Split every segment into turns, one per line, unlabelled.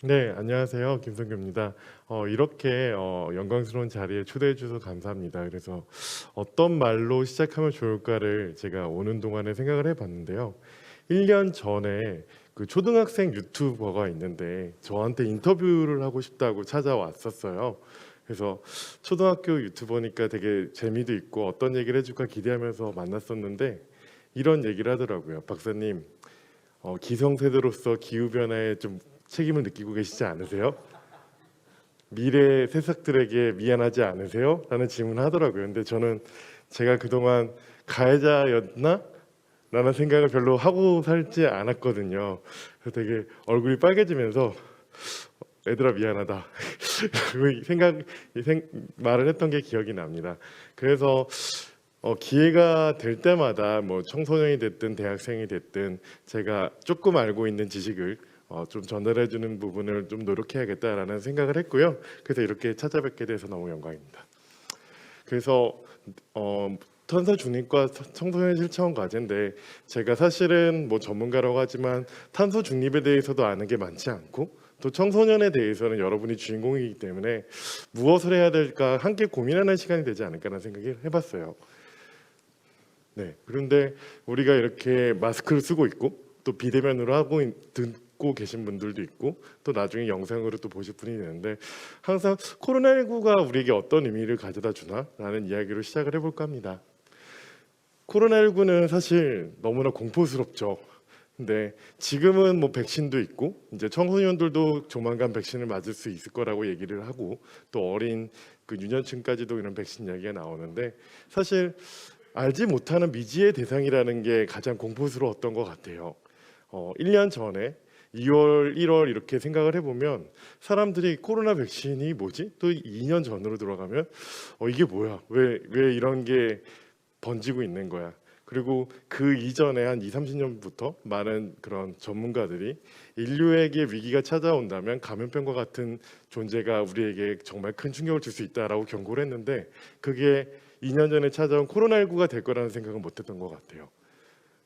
네, 안녕하세요. 김성규입니다. 이렇게 영광스러운 자리에 초대해 주셔서 감사합니다. 그래서 어떤 말로 시작하면 좋을까를 제가 오는 동안에 생각을 해봤는데요. 1년 전에 그 초등학생 유튜버가 있는데 저한테 인터뷰를 하고 싶다고 찾아왔었어요. 그래서 초등학교 유튜버니까 되게 재미도 있고 어떤 얘기를 해줄까 기대하면서 만났었는데 이런 얘기를 하더라고요. 박사님, 기성세대로서 기후변화에 좀 책임을 느끼고 계시지 않으세요? 미래 새싹들에게 미안하지 않으세요? 라는 질문을 하더라고요. 근데 저는 제가 그동안 가해자였나? 라는 생각을 별로 하고 살지 않았거든요. 그래서 되게 얼굴이 빨개지면서 애들아 미안하다 말을 했던 게 기억이 납니다. 그래서 기회가 될 때마다 뭐 청소년이 됐든 대학생이 됐든 제가 조금 알고 있는 지식을 좀 전달해 주는 부분을 좀 노력해야겠다라는 생각을 했고요. 그래서 이렇게 찾아뵙게 돼서 너무 영광입니다. 그래서 탄소 중립과 청소년 실천 과제인데 제가 사실은 뭐 전문가라고 하지만 탄소 중립에 대해서도 아는 게 많지 않고 또 청소년에 대해서는 여러분이 주인공이기 때문에 무엇을 해야 될까 함께 고민하는 시간이 되지 않을까라는 생각을 해봤어요. 네, 그런데 우리가 이렇게 마스크를 쓰고 있고 또 비대면으로 듣고 계신 분들도 있고 또 나중에 영상으로 또 보실 분이 있는데 항상 코로나19가 우리에게 어떤 의미를 가져다 주나 라는 이야기로 시작을 해볼까 합니다. 코로나19는 사실 너무나 공포스럽죠. 근데 지금은 뭐 백신도 있고 이제 청소년들도 조만간 백신을 맞을 수 있을 거라고 얘기를 하고 또 어린 그 유년층까지도 이런 백신 이야기가 나오는데 사실 알지 못하는 미지의 대상이라는 게 가장 공포스러웠던 것 같아요. 1년 전에 2월, 1월 이렇게 생각을 해보면 사람들이 코로나 백신이 뭐지? 또 2년 전으로 돌아가면 이게 뭐야? 왜 이런 게 번지고 있는 거야? 그리고 그 이전에 한 2, 30년부터 많은 그런 전문가들이 인류에게 위기가 찾아온다면 감염병과 같은 존재가 우리에게 정말 큰 충격을 줄 수 있다라고 경고를 했는데 그게 2년 전에 찾아온 코로나19가 될 거라는 생각은 못했던 것 같아요.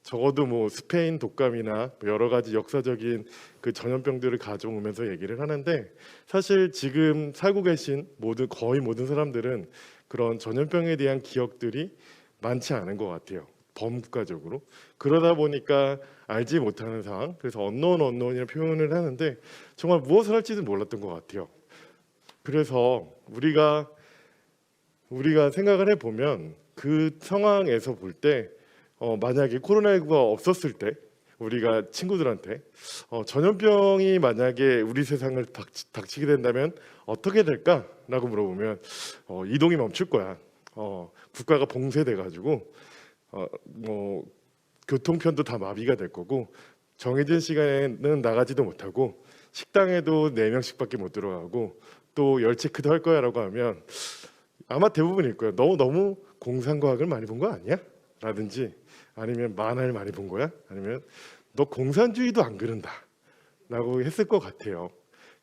적어도 뭐 스페인 독감이나 여러 가지 역사적인 그 전염병들을 가져오면서 얘기를 하는데 사실 지금 살고 계신 거의 모든 사람들은 그런 전염병에 대한 기억들이 많지 않은 것 같아요. 범국가적으로. 그러다 보니까 알지 못하는 상황, 그래서 언노운이라는 표현을 하는데 정말 무엇을 할지도 몰랐던 것 같아요. 그래서 우리가 생각을 해보면 그 상황에서 볼 때 만약에 코로나19가 없었을 때 우리가 친구들한테 전염병이 만약에 우리 세상을 닥치게 된다면 어떻게 될까라고 물어보면 이동이 멈출 거야. 국가가 봉쇄돼 가지고 뭐 교통편도 다 마비가 될 거고 정해진 시간에는 나가지도 못하고 식당에도 4명씩밖에 못 들어가고 또 열 체크도 할 거야라고 하면 아마 대부분일 거예요. 너무 공상과학을 많이 본 거 아니야? 라든지 아니면 만화를 많이 본 거야? 아니면 너 공산주의도 안 그른다 라고 했을 것 같아요.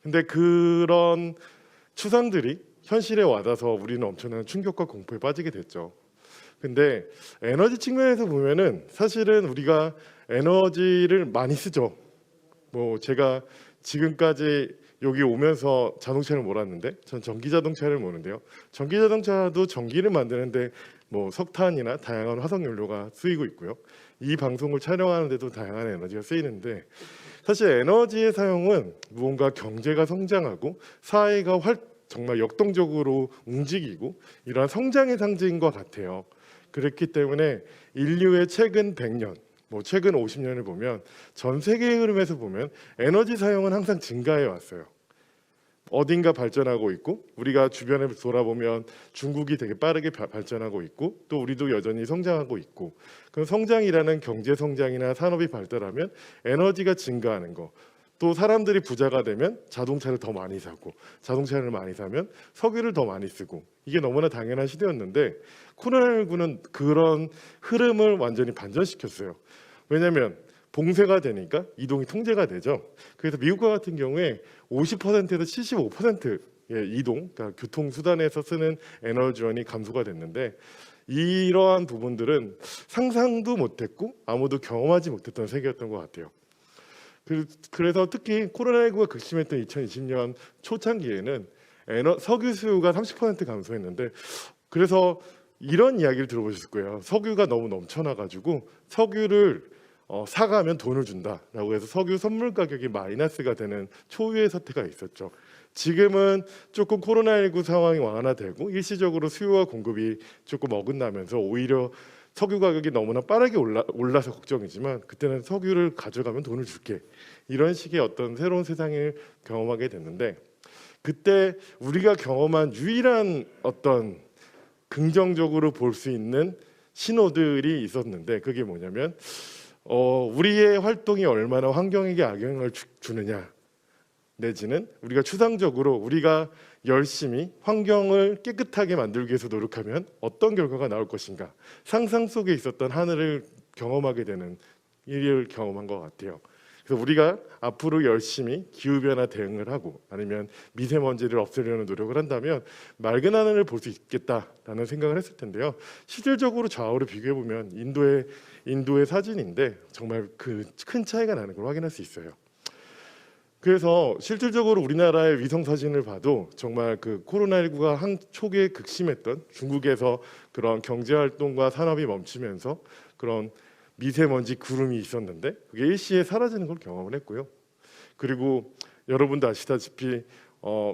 근데 그런 추상들이 현실에 와닿아서 우리는 엄청난 충격과 공포에 빠지게 됐죠. 근데 에너지 측면에서 보면은 사실은 우리가 에너지를 많이 쓰죠. 뭐 제가 지금까지 여기 오면서 자동차를 몰았는데 전 전기 자동차를 모는데요. 전기 자동차도 전기를 만드는데 뭐 석탄이나 다양한 화석 연료가 쓰이고 있고요. 이 방송을 촬영하는데도 다양한 에너지가 쓰이는데 사실 에너지의 사용은 무언가 경제가 성장하고 사회가 정말 역동적으로 움직이고 이러한 성장의 상징인 것 같아요. 그렇기 때문에 인류의 최근 100년 뭐 최근 50년을 보면 전 세계의 흐름에서 보면 에너지 사용은 항상 증가해 왔어요. 어딘가 발전하고 있고 우리가 주변을 돌아보면 중국이 되게 빠르게 발전하고 있고 또 우리도 여전히 성장하고 있고 그 성장이라는 경제 성장이나 산업이 발달하면 에너지가 증가하는 거 또 사람들이 부자가 되면 자동차를 더 많이 사고 자동차를 많이 사면 석유를 더 많이 쓰고 이게 너무나 당연한 시대였는데 코로나19는 그런 흐름을 완전히 반전시켰어요. 왜냐하면 봉쇄가 되니까 이동이 통제가 되죠. 그래서 미국과 같은 경우에 50%에서 75%의 이동, 그러니까 교통수단에서 쓰는 에너지원이 감소가 됐는데 이러한 부분들은 상상도 못했고 아무도 경험하지 못했던 세계였던 것 같아요. 그래서 특히 코로나19가 극심했던 2020년 초창기에는 석유 수요가 30% 감소했는데, 그래서 이런 이야기를 들어보셨을 거예요. 석유가 너무 넘쳐나가지고 석유를 사가면 돈을 준다라고 해서 석유 선물 가격이 마이너스가 되는 초유의 사태가 있었죠. 지금은 조금 코로나19 상황이 완화되고 일시적으로 수요와 공급이 조금 어긋나면서 오히려 석유 가격이 너무나 빠르게 올라서 걱정이지만, 그때는 석유를 가져가면 돈을 줄게, 이런 식의 어떤 새로운 세상을 경험하게 됐는데, 그때 우리가 경험한 유일한 어떤 긍정적으로 볼 수 있는 신호들이 있었는데, 그게 뭐냐면 우리의 활동이 얼마나 환경에게 악영향을 주느냐, 내지는 우리가 추상적으로 우리가 열심히 환경을 깨끗하게 만들기 위해서 노력하면 어떤 결과가 나올 것인가, 상상 속에 있었던 하늘을 경험하게 되는 일을 경험한 것 같아요. 그래서 우리가 앞으로 열심히 기후변화 대응을 하고 아니면 미세먼지를 없애려는 노력을 한다면 맑은 하늘을 볼 수 있겠다라는 생각을 했을 텐데요. 실질적으로 좌우를 비교해 보면 인도의 사진인데 정말 그 큰 차이가 나는 걸 확인할 수 있어요. 그래서 실질적으로 우리나라의 위성 사진을 봐도 정말 그 코로나19가 한 초기에 극심했던 중국에서 그런 경제 활동과 산업이 멈추면서 그런 미세먼지 구름이 있었는데 그게 일시에 사라지는 걸 경험을 했고요. 그리고 여러분도 아시다시피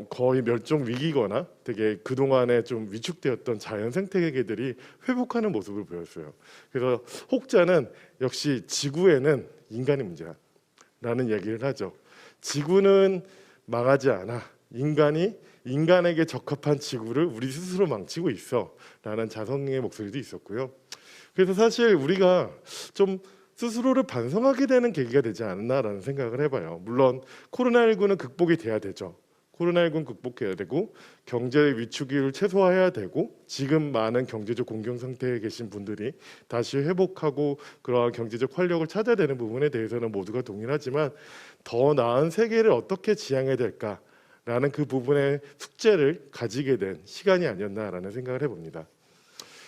거의 멸종 위기거나 되게 그동안에 좀 위축되었던 자연 생태계들이 회복하는 모습을 보였어요. 그래서 혹자는 역시 지구에는 인간이 문제라는 얘기를 하죠. 지구는 망하지 않아. 인간에게 적합한 지구를 우리 스스로 망치고 있어라는 자성의 목소리도 있었고요. 그래서 사실 우리가 좀 스스로를 반성하게 되는 계기가 되지 않았나라는 생각을 해봐요. 물론 코로나19는 극복이 돼야 되죠. 코로나19는 극복해야 되고 경제 위축을 최소화해야 되고 지금 많은 경제적 공경 상태에 계신 분들이 다시 회복하고 그러한 경제적 활력을 찾아야 되는 부분에 대해서는 모두가 동일하지만 더 나은 세계를 어떻게 지향해야 될까라는 그 부분의 숙제를 가지게 된 시간이 아니었나라는 생각을 해봅니다.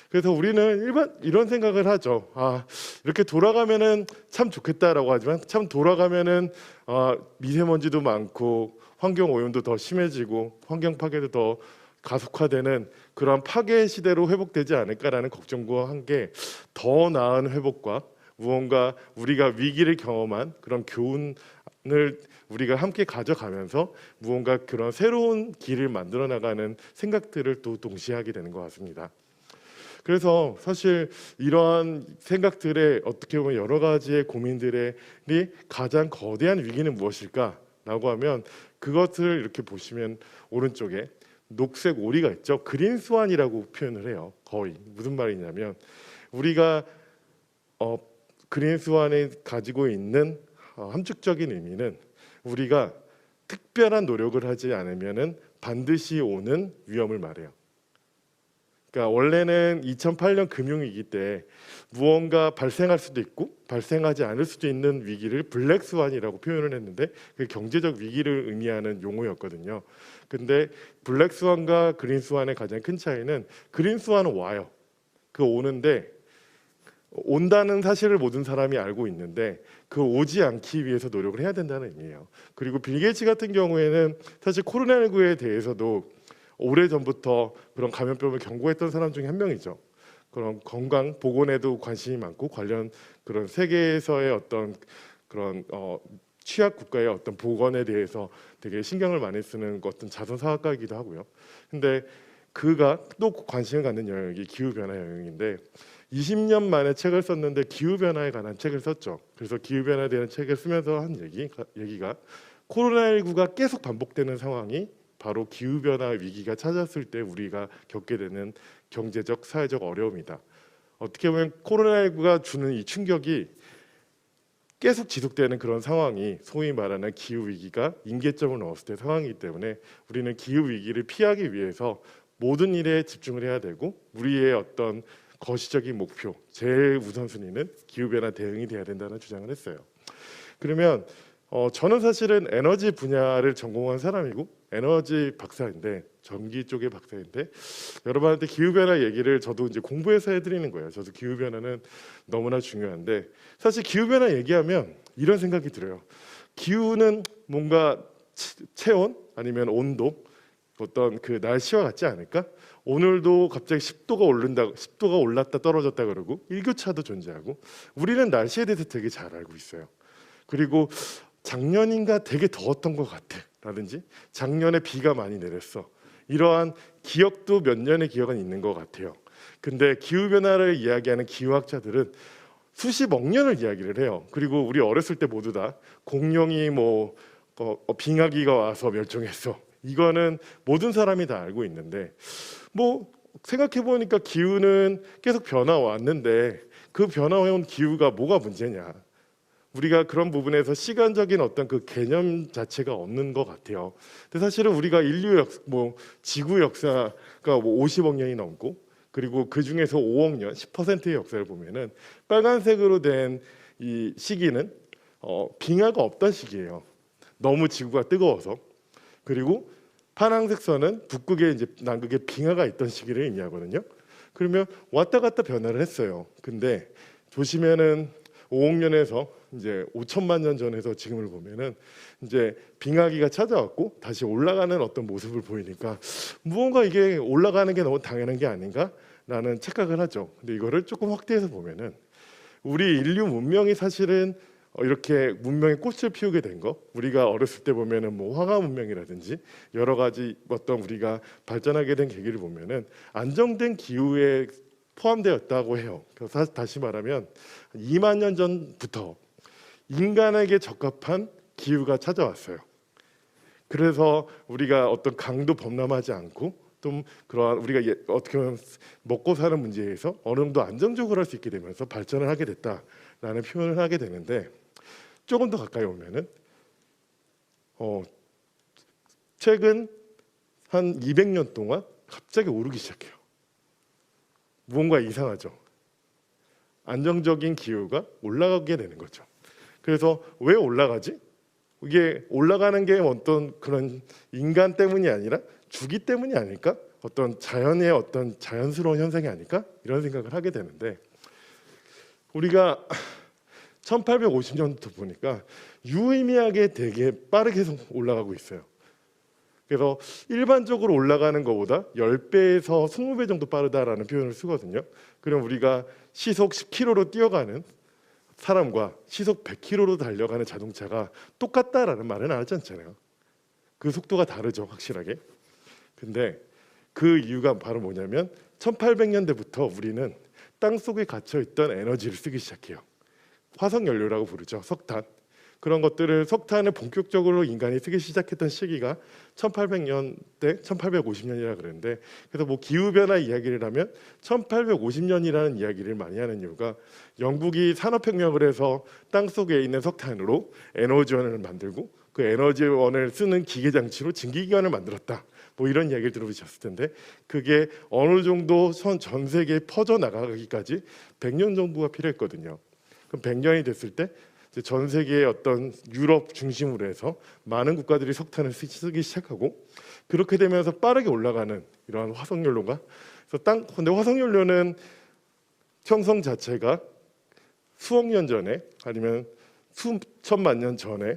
그래서 우리는 이런 생각을 하죠. 이렇게 돌아가면은 참 좋겠다라고 하지만 참 돌아가면은 미세먼지도 많고 환경 오염도 더 심해지고 환경 파괴도 더 가속화되는 그런 파괴 시대로 회복되지 않을까라는 걱정과 함께 더 나은 회복과 무언가 우리가 위기를 경험한 그런 교훈을 우리가 함께 가져가면서 무언가 그런 새로운 길을 만들어 나가는 생각들을 또 동시에 하게 되는 것 같습니다. 그래서 사실 이러한 생각들에 어떻게 보면 여러 가지의 고민들이 가장 거대한 위기는 무엇일까라고 하면 그것을 이렇게 보시면 오른쪽에 녹색 오리가 있죠. 그린 스완이라고 표현을 해요. 거의 무슨 말이냐면 우리가 그린 스완이 가지고 있는 함축적인 의미는 우리가 특별한 노력을 하지 않으면은 반드시 오는 위험을 말해요. 그러니까 원래는 2008년 금융위기 때 무언가 발생할 수도 있고 발생하지 않을 수도 있는 위기를 블랙스완이라고 표현을 했는데 그게 경제적 위기를 의미하는 용어였거든요. 근데 블랙스완과 그린스완의 가장 큰 차이는 그린스완은 와요. 그 오는데 온다는 사실을 모든 사람이 알고 있는데 그 오지 않기 위해서 노력을 해야 된다는 의미예요. 그리고 빌 게이츠 같은 경우에는 사실 코로나19에 대해서도 오래전부터 그런 감염병을 경고했던 사람 중에 한 명이죠. 그런 건강 보건에도 관심이 많고 관련 그런 세계에서의 어떤 그런 취약 국가의 어떤 보건에 대해서 되게 신경을 많이 쓰는 어떤 자선 사학가이기도 하고요. 근데 그가 또 관심을 갖는 영역이 기후 변화 영역인데 20년 만에 책을 썼는데 기후 변화에 관한 책을 썼죠. 그래서 기후 변화에 대한 책을 쓰면서 한 얘기가 코로나19가 계속 반복되는 상황이 바로 기후변화 위기가 찾았을 때 우리가 겪게 되는 경제적, 사회적 어려움이다. 어떻게 보면 코로나19가 주는 이 충격이 계속 지속되는 그런 상황이 소위 말하는 기후위기가 임계점을 넘었을 때 상황이기 때문에 우리는 기후위기를 피하기 위해서 모든 일에 집중을 해야 되고 우리의 어떤 거시적인 목표, 제일 우선순위는 기후변화 대응이 돼야 된다는 주장을 했어요. 그러면 저는 사실은 에너지 분야를 전공한 사람이고 에너지 박사인데 전기 쪽의 박사인데 여러분한테 기후변화 얘기를 저도 이제 공부해서 해드리는 거예요. 저도 기후변화는 너무나 중요한데 사실 기후변화 얘기하면 이런 생각이 들어요. 기후는 뭔가 체온 아니면 온도 어떤 그 날씨와 같지 않을까? 오늘도 갑자기 10도가 올랐다 떨어졌다 그러고 일교차도 존재하고 우리는 날씨에 대해서 되게 잘 알고 있어요. 그리고 작년인가 되게 더웠던 것 같아 라든지 작년에 비가 많이 내렸어 이러한 기억도 몇 년의 기억은 있는 것 같아요. 근데 기후변화를 이야기하는 기후학자들은 수십억 년을 이야기를 해요. 그리고 우리 어렸을 때 모두 다 공룡이 뭐 빙하기가 와서 멸종했어 이거는 모든 사람이 다 알고 있는데 뭐 생각해 보니까 기후는 계속 변화 왔는데 그 변화해온 기후가 뭐가 문제냐? 우리가 그런 부분에서 시간적인 어떤 그 개념 자체가 없는 것 같아요. 근데 사실은 우리가 지구 역사가 뭐 50억 년이 넘고 그리고 그 중에서 5억 년, 10%의 역사를 보면은 빨간색으로 된 이 시기는 빙하가 없던 시기예요. 너무 지구가 뜨거워서. 그리고 파란색 선은 북극에 이제 남극에 빙하가 있던 시기를 의미하거든요. 그러면 왔다 갔다 변화를 했어요. 근데 보시면은 5억 년에서 이제 5천만 년 전에서 지금을 보면은 이제 빙하기가 찾아왔고 다시 올라가는 어떤 모습을 보이니까 무언가 이게 올라가는 게 너무 당연한 게 아닌가라는 착각을 하죠. 근데 이거를 조금 확대해서 보면은 우리 인류 문명이 사실은 이렇게 문명의 꽃을 피우게 된 거, 우리가 어렸을 때 보면은 뭐 화가 문명이라든지 여러 가지 어떤 우리가 발전하게 된 계기를 보면은 안정된 기후에 포함되었다고 해요. 그래서 다시 말하면 2만 년 전부터 인간에게 적합한 기후가 찾아왔어요. 그래서 우리가 어떤 강도 범람하지 않고 좀 그러한 우리가 어떻게 보면 먹고 사는 문제에서 어느 정도 안정적으로 할 수 있게 되면서 발전을 하게 됐다라는 표현을 하게 되는데 조금 더 가까이 오면은 최근 한 200년 동안 갑자기 오르기 시작해요. 무언가 이상하죠. 안정적인 기후가 올라가게 되는 거죠. 그래서 왜 올라가지? 이게 올라가는 게 어떤 그런 인간 때문이 아니라 주기 때문이 아닐까? 어떤 자연의 어떤 자연스러운 현상이 아닐까? 이런 생각을 하게 되는데 우리가 1850년부터 보니까 유의미하게 되게 빠르게 올라가고 있어요. 그래서 일반적으로 올라가는 것보다 10배에서 20배 정도 빠르다라는 표현을 쓰거든요. 그럼 우리가 시속 10km로 뛰어가는 사람과 시속 100km로 달려가는 자동차가 똑같다라는 말은 하지 않잖아요. 그 속도가 다르죠, 확실하게. 근데 그 이유가 바로 뭐냐면 1800년대부터 우리는 땅속에 갇혀 있던 에너지를 쓰기 시작해요. 화석 연료라고 부르죠. 석탄. 그런 것들을 석탄을 본격적으로 인간이 쓰기 시작했던 시기가 1800년대, 1850년이라 그러는데 그래서 뭐 기후 변화 이야기를 하면 1850년이라는 이야기를 많이 하는 이유가 영국이 산업혁명을 해서 땅속에 있는 석탄으로 에너지원을 만들고 그 에너지원을 쓰는 기계 장치로 증기기관을 만들었다. 뭐 이런 이야기를 들어보셨을 텐데 그게 어느 정도 전 세계에 퍼져 나가기까지 100년 정도가 필요했거든요. 그럼 100년이 됐을 때 전 세계의 어떤 유럽 중심으로 해서 많은 국가들이 석탄을 쓰기 시작하고 그렇게 되면서 빠르게 올라가는 이러한 화석연료가 근데 화석연료는 형성 자체가 수억 년 전에 아니면 수천만 년 전에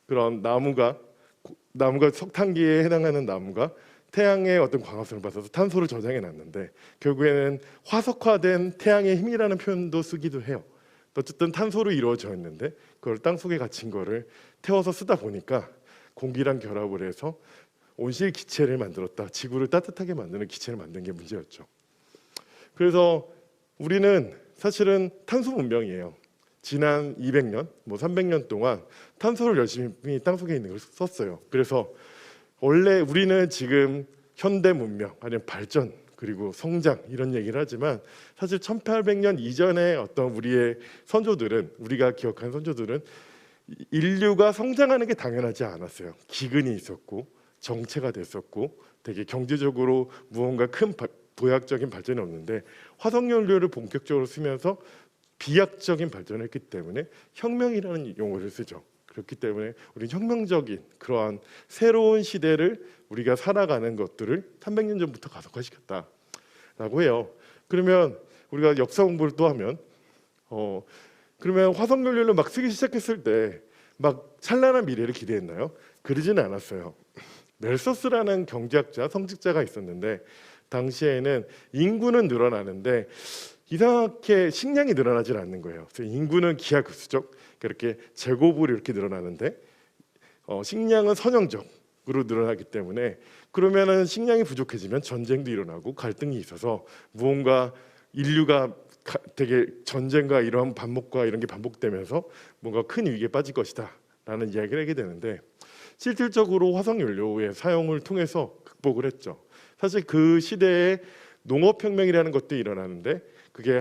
그런 나무가 석탄기에 해당하는 나무가 태양의 어떤 광합성을 받아서 탄소를 저장해 놨는데 결국에는 화석화된 태양의 힘이라는 표현도 쓰기도 해요. 어쨌든 탄소로 이루어져 있는데 그걸 땅속에 갇힌 거를 태워서 쓰다 보니까 공기랑 결합을 해서 온실 기체를 만들었다. 지구를 따뜻하게 만드는 기체를 만든 게 문제였죠. 그래서 우리는 사실은 탄소 문명이에요. 지난 200년, 뭐 300년 동안 탄소를 열심히 땅속에 있는 걸 썼어요. 그래서 원래 우리는 지금 현대 문명 아니면 발전 그리고 성장 이런 얘기를 하지만 사실 1800년 이전에 어떤 우리의 선조들은 우리가 기억하는 선조들은 인류가 성장하는 게 당연하지 않았어요. 기근이 있었고 정체가 됐었고 되게 경제적으로 무언가 큰 도약적인 발전이 없는데 화석연료를 본격적으로 쓰면서 비약적인 발전을 했기 때문에 혁명이라는 용어를 쓰죠. 그렇기 때문에 우리 혁명적인 그러한 새로운 시대를 우리가 살아가는 것들을 300년 전부터 가속화시켰다라고 해요. 그러면 우리가 역사 공부를 또 하면 그러면 화석연료를 막 쓰기 시작했을 때 막 찬란한 미래를 기대했나요? 그러지는 않았어요. 멜서스라는 경제학자, 성직자가 있었는데 당시에는 인구는 늘어나는데 이상하게 식량이 늘어나질 않는 거예요. 그래서 인구는 기하급수적 그렇게 제곱으로 이렇게 늘어나는데 식량은 선형적으로 늘어나기 때문에 그러면은 식량이 부족해지면 전쟁도 일어나고 갈등이 있어서 무언가 인류가 되게 전쟁과 이러한 반복과 이런 게 반복되면서 뭔가 큰 위기에 빠질 것이다라는 이야기를 하게 되는데 실질적으로 화석 연료의 사용을 통해서 극복을 했죠. 사실 그 시대에 농업혁명이라는 것도 일어나는데 그게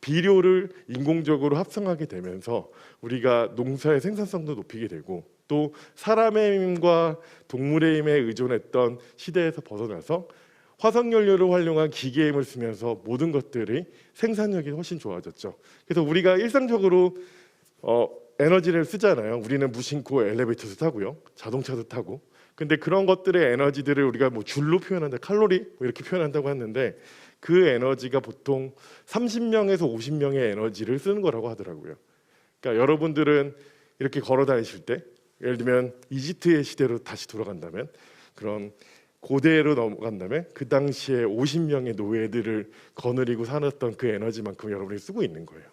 비료를 인공적으로 합성하게 되면서 우리가 농사의 생산성도 높이게 되고 또 사람의 힘과 동물의 힘에 의존했던 시대에서 벗어나서 화석연료를 활용한 기계의 힘을 쓰면서 모든 것들이 생산력이 훨씬 좋아졌죠. 그래서 우리가 일상적으로 에너지를 쓰잖아요. 우리는 무심코 엘리베이터도 타고요, 자동차도 타고. 근데 그런 것들의 에너지들을 우리가 뭐 줄로 표현한다, 칼로리 뭐 이렇게 표현한다고 했는데 그 에너지가 보통 30명에서 50명의 에너지를 쓰는 거라고 하더라고요. 그러니까 여러분들은 이렇게 걸어 다니실 때 예를 들면 이집트의 시대로 다시 돌아간다면 그런 고대로 넘어간다면 그 당시에 50명의 노예들을 거느리고 살았던 그 에너지만큼 여러분이 쓰고 있는 거예요.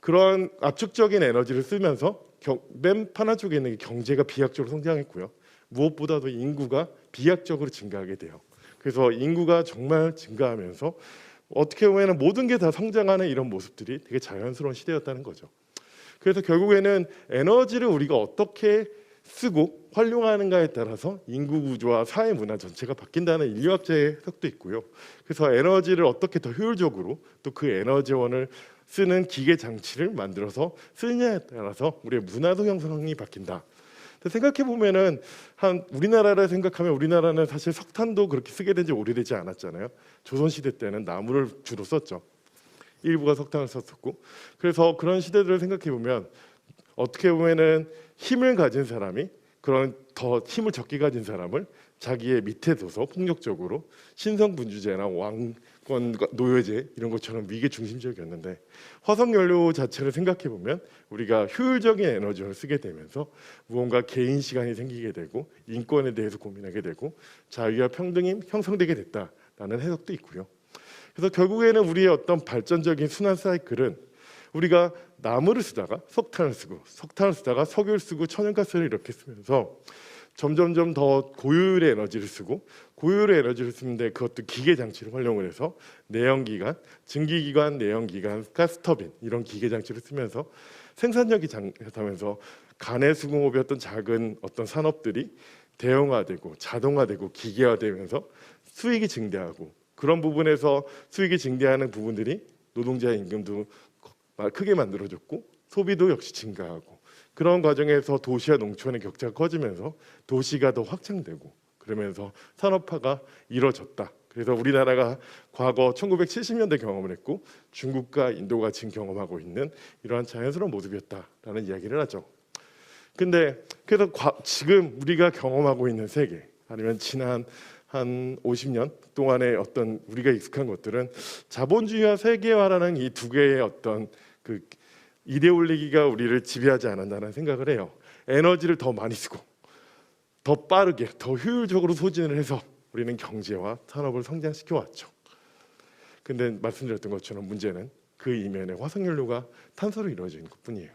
그런 압축적인 에너지를 쓰면서 맨 하나쪽에 있는 경제가 비약적으로 성장했고요. 무엇보다도 인구가 비약적으로 증가하게 돼요. 그래서 인구가 정말 증가하면서 어떻게 보면 모든 게 다 성장하는 이런 모습들이 되게 자연스러운 시대였다는 거죠. 그래서 결국에는 에너지를 우리가 어떻게 쓰고 활용하는가에 따라서 인구 구조와 사회 문화 전체가 바뀐다는 인류학자의 해석도 있고요. 그래서 에너지를 어떻게 더 효율적으로 또 그 에너지원을 쓰는 기계 장치를 만들어서 쓰느냐에 따라서 우리의 문화도 형성이 바뀐다. 생각해 보면은 한 우리나라를 생각하면 우리나라는 사실 석탄도 그렇게 쓰게 된 지 오래되지 않았잖아요. 조선 시대 때는 나무를 주로 썼죠. 일부가 석탄을 썼었고. 그래서 그런 시대들을 생각해 보면 어떻게 보면은 힘을 가진 사람이 그런 더 힘을 적게 가진 사람을 자기의 밑에 둬서 폭력적으로 신성분주제나 왕권과 노예제 이런 것처럼 위계 중심적이었는데 화석연료 자체를 생각해 보면 우리가 효율적인 에너지를 쓰게 되면서 무언가 개인 시간이 생기게 되고 인권에 대해서 고민하게 되고 자유와 평등이 형성되게 됐다라는 해석도 있고요. 그래서 결국에는 우리의 어떤 발전적인 순환 사이클은 우리가 나무를 쓰다가 석탄을 쓰고 석탄을 쓰다가 석유를 쓰고 천연가스를 이렇게 쓰면서 점점점 더 고효율의 에너지를 쓰고 고효율의 에너지를 쓰는데 그것도 기계 장치를 활용을 해서 내연기관, 증기기관, 내연기관, 가스터빈 이런 기계 장치를 쓰면서 생산력이 장하면서 간의 수공업이었던 작은 어떤 산업들이 대형화되고 자동화되고 기계화되면서 수익이 증대하고 그런 부분에서 수익이 증대하는 부분들이 노동자의 임금도 크게 만들어졌고 소비도 역시 증가하고 그런 과정에서 도시와 농촌의 격차가 커지면서 도시가 더 확장되고 그러면서 산업화가 이루어졌다. 그래서 우리나라가 과거 1970년대 경험을 했고 중국과 인도가 지금 경험하고 있는 이러한 자연스러운 모습이었다라는 이야기를 하죠. 근데 그래서 지금 우리가 경험하고 있는 세계 아니면 지난 한 50년 동안의 어떤 우리가 익숙한 것들은 자본주의와 세계화라는 이 두 개의 어떤 그 이데올로기가 우리를 지배하지 않았다는 생각을 해요. 에너지를 더 많이 쓰고 더 빠르게 더 효율적으로 소진을 해서 우리는 경제와 산업을 성장시켜 왔죠. 근데 말씀드렸던 것처럼 문제는 그 이면에 화석연료가 탄소로 이루어진 것뿐이에요.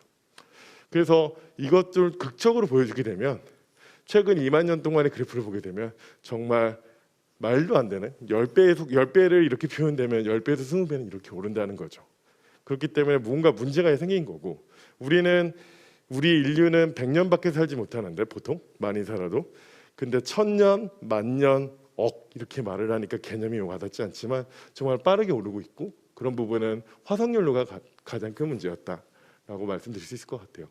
그래서 이것들 극적으로 보여주게 되면 최근 2만 년 동안의 그래프를 보게 되면 정말 말도 안 되는 10배를 이렇게 표현되면 10배에서 20배는 이렇게 오른다는 거죠. 그렇기 때문에 뭔가 문제가 생긴 거고 우리 인류는 100년밖에 살지 못하는데 보통 많이 살아도 근데 1000년, 만년, 억 이렇게 말을 하니까 개념이 와닿지 않지만 정말 빠르게 오르고 있고 그런 부분은 화석연료가 가장 큰 문제였다라고 말씀드릴 수 있을 것 같아요.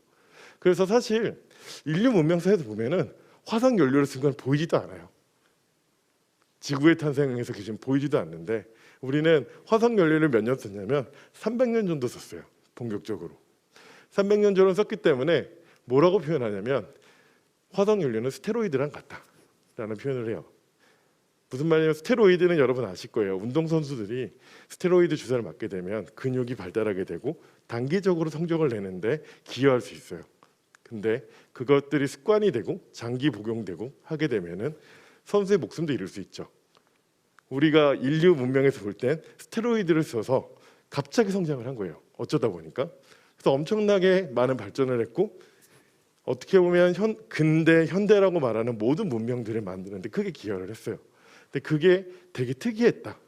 그래서 사실 인류 문명사에서 보면은 화석연료를 쓴 건 보이지도 않아요. 지구의 탄생에서 지금 보이지도 않는데 우리는 화석연료를 몇 년 썼냐면 300년 정도 썼어요. 본격적으로 300년 정도 썼기 때문에 뭐라고 표현하냐면 화석연료는 스테로이드랑 같다라는 표현을 해요. 무슨 말이냐면 스테로이드는 여러분 아실 거예요. 운동선수들이 스테로이드 주사를 맞게 되면 근육이 발달하게 되고 단기적으로 성적을 내는데 기여할 수 있어요. 근데 그것들이 습관이 되고 장기 복용되고 하게 되면은 선수의 목숨도 잃을 수 있죠. 우리가 인류 문명에서 볼 땐 스테로이드를 써서 갑자기 성장을 한 거예요. 어쩌다 보니까. 그래서 엄청나게 많은 발전을 했고 어떻게 보면 근대 현대라고 말하는 모든 문명들을 만드는데 크게 기여를 했어요. 근데 그게 되게 특이했다.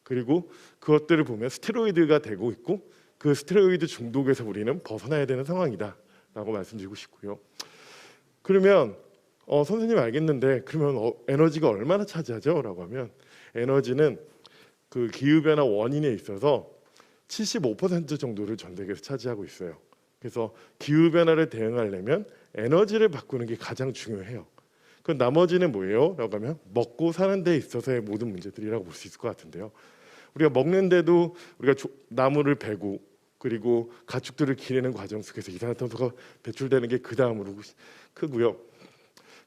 그리고 그것들을 보면 스테로이드가 되고 있고 그 스테로이드 중독에서 우리는 벗어나야 되는 상황이다라고 말씀드리고 싶고요. 그러면 선생님 알겠는데 그러면 에너지가 얼마나 차지하죠? 라고 하면 에너지는 그 기후변화 원인에 있어서 75% 정도를 전 세계에서 차지하고 있어요. 그래서 기후변화를 대응하려면 에너지를 바꾸는 게 가장 중요해요. 그 나머지는 뭐예요? 라고 하면 먹고 사는 데 있어서의 모든 문제들이라고 볼 수 있을 것 같은데요. 우리가 먹는데도 우리가 나무를 베고 그리고 가축들을 기르는 과정 속에서 이산화탄소가 배출되는 게 그 다음으로 크고요.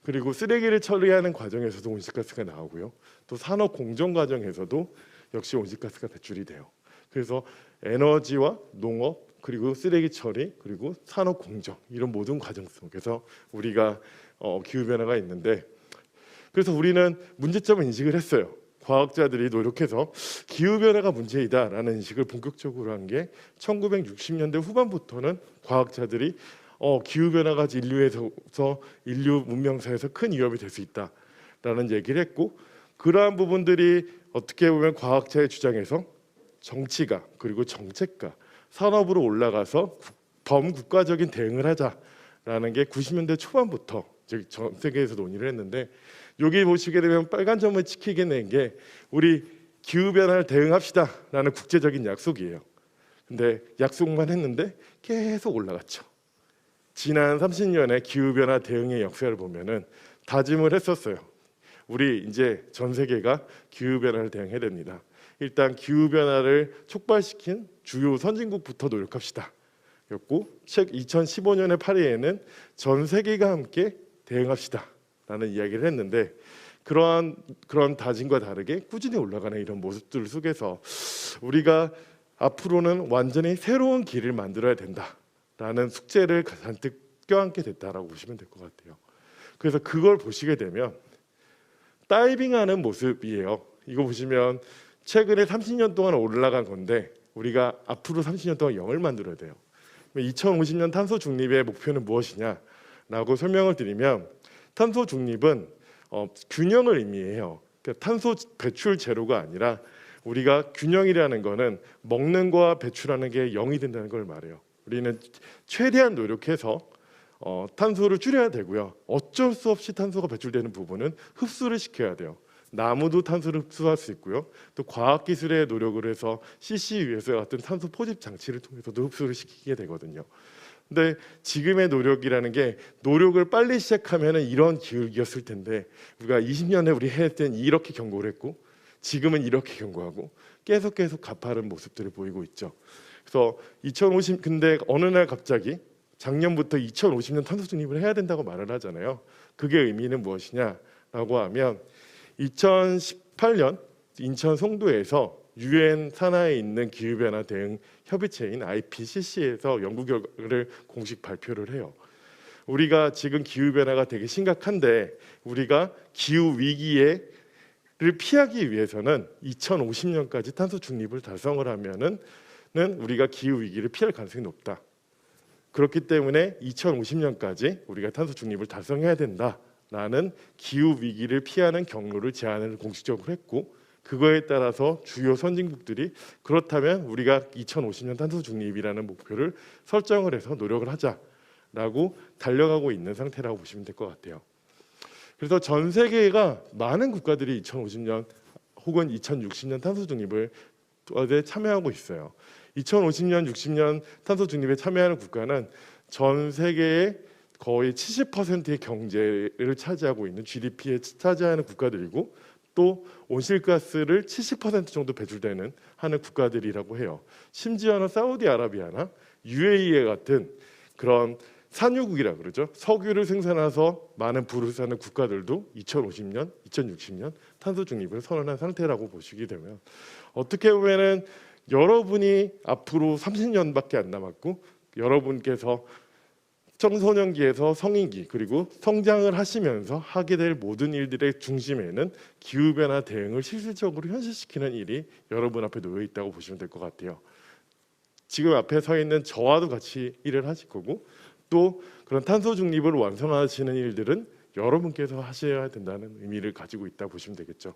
그리고 쓰레기를 처리하는 과정에서도 온실가스가 나오고요. 또 산업 공정 과정에서도 역시 온실가스가 배출이 돼요. 그래서 에너지와 농업 그리고 쓰레기 처리 그리고 산업 공정 이런 모든 과정 속에서 우리가 기후 변화가 있는데 그래서 우리는 문제점을 인식을 했어요. 과학자들이 노력해서 기후 변화가 문제이다라는 인식을 본격적으로 한 게 1960년대 후반부터는 과학자들이 기후 변화가 인류 문명사에서 큰 위협이 될 수 있다라는 얘기를 했고 그러한 부분들이 어떻게 보면 과학자의 주장에서 정치가 그리고 정책가 산업으로 올라가서 범국가적인 대응을 하자라는 게 90년대 초반부터 전 세계에서 논의를 했는데 여기 보시게 되면 빨간 점을 찍히게 된 게 우리 기후 변화를 대응합시다라는 국제적인 약속이에요. 근데 약속만 했는데 계속 올라갔죠. 지난 30년의 기후 변화 대응의 역사를 보면은 다짐을 했었어요. 우리 이제 전 세계가 기후 변화를 대응해야 됩니다. 일단 기후 변화를 촉발시킨 주요 선진국부터 노력합시다. 였고 2015년의 파리에는 전 세계가 함께 대응합시다라는 이야기를 했는데 그런 다짐과 다르게 꾸준히 올라가는 이런 모습들 속에서 우리가 앞으로는 완전히 새로운 길을 만들어야 된다라는 숙제를 잔뜩 껴안게 됐다라고 보시면 될 것 같아요. 그래서 그걸 보시게 되면 다이빙하는 모습이에요. 이거 보시면 최근에 30년 동안 올라간 건데 우리가 앞으로 30년 동안 0을 만들어야 돼요. 2050년 탄소 중립의 목표는 무엇이냐라고 설명을 드리면 탄소 중립은 균형을 의미해요. 그러니까 탄소 배출 제로가 아니라 우리가 균형이라는 거는 먹는 거와 배출하는 게 0이 된다는 걸 말해요. 우리는 최대한 노력해서 탄소를 줄여야 되고요. 어쩔 수 없이 탄소가 배출되는 부분은 흡수를 시켜야 돼요. 나무도 탄소를 흡수할 수 있고요. 또 과학기술의 노력을 해서 CCUS 같은 탄소 포집 장치를 통해서도 흡수를 시키게 되거든요. 근데 지금의 노력이라는 게 노력을 빨리 시작하면 이런 기울기였을 텐데 우리가 20년에 우리 해야 땐 이렇게 경고를 했고 지금은 이렇게 경고하고 계속 가파른 모습들을 보이고 있죠. 그래서 근데 어느 날 갑자기 작년부터 2050년 탄소 중립을 해야 된다고 말을 하잖아요. 그게 의미는 무엇이냐라고 하면 2018년 인천 송도에서 유엔 산하에 있는 기후변화 대응 협의체인 IPCC에서 연구 결과를 공식 발표를 해요. 우리가 지금 기후변화가 되게 심각한데 우리가 기후 위기를 피하기 위해서는 2050년까지 탄소 중립을 달성을 하면은 우리가 기후 위기를 피할 가능성이 높다. 그렇기 때문에 2050년까지 우리가 탄소 중립을 달성해야 된다라는 기후 위기를 피하는 경로를 제안을 공식적으로 했고 그거에 따라서 주요 선진국들이 그렇다면 우리가 2050년 탄소 중립이라는 목표를 설정을 해서 노력을 하자라고 달려가고 있는 상태라고 보시면 될 것 같아요. 그래서 전 세계가 많은 국가들이 2050년 혹은 2060년 탄소 중립을 참여하고 있어요. 2050년, 60년 탄소 중립에 참여하는 국가는 전 세계의 거의 70%의 경제를 차지하고 있는 GDP에 차지하는 국가들이고 또 온실가스를 70% 정도 배출되는 하는 국가들이라고 해요. 심지어는 사우디아라비아나 UAE 같은 그런 산유국이라 그러죠. 석유를 생산해서 많은 부를 사는 국가들도 2050년, 2060년 탄소 중립을 선언한 상태라고 보시게 되면 어떻게 보면은 여러분이 앞으로 30년밖에 안 남았고 여러분께서 청소년기에서 성인기 그리고 성장을 하시면서 하게 될 모든 일들의 중심에는 기후변화 대응을 실질적으로 현실시키는 일이 여러분 앞에 놓여 있다고 보시면 될 것 같아요. 지금 앞에 서 있는 저와도 같이 일을 하실 거고 또 그런 탄소 중립을 완성하시는 일들은 여러분께서 하셔야 된다는 의미를 가지고 있다 보시면 되겠죠.